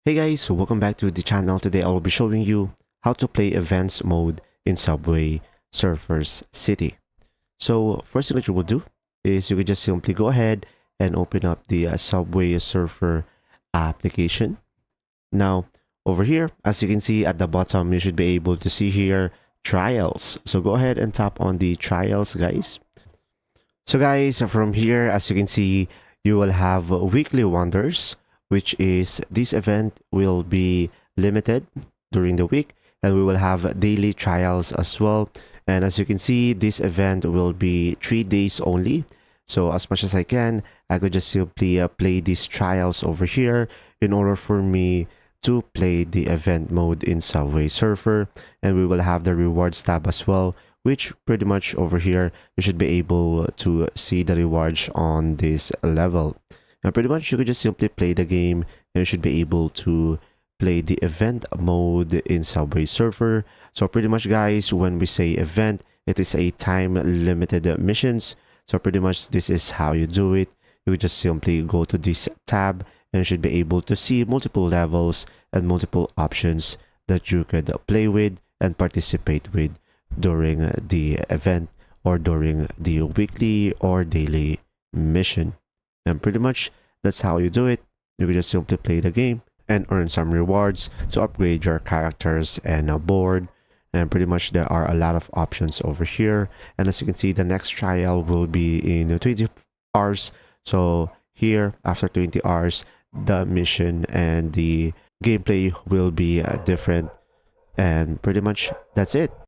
Hey guys, so welcome back to the channel. Today I will be showing you how to play events mode in Subway Surfers City. So first thing that you will do is you can just simply go ahead and open up the Subway Surfer application. Now over here, as you can see at the bottom, you should be able to see here trials. So go ahead and tap on the trials, guys. So guys, from here, as you can see, you will have weekly wonders, which is this event will be limited during the week, and we will have daily trials as well. And as you can see, this event will be 3 days only. So as much as I can, I could just simply play these trials over here in order for me to play the event mode in Subway Surfer. And we will have the rewards tab as well, which pretty much over here, you should be able to see the rewards on this level. And pretty much you could just simply play the game and you should be able to play the event mode in Subway Surfer. So pretty much guys, when we say event, it is a time limited missions. So pretty much this is how you do it. You would just simply go to this tab and you should be able to see multiple levels and multiple options that you could play with and participate with during the event or during the weekly or daily mission. And pretty much that's how you do it. You can just simply play the game and earn some rewards to upgrade your characters and board. And pretty much there are a lot of options over here. And as you can see, the next trial will be in 20 hours. So here, after 20 hours, the mission and the gameplay will be different. And pretty much that's it.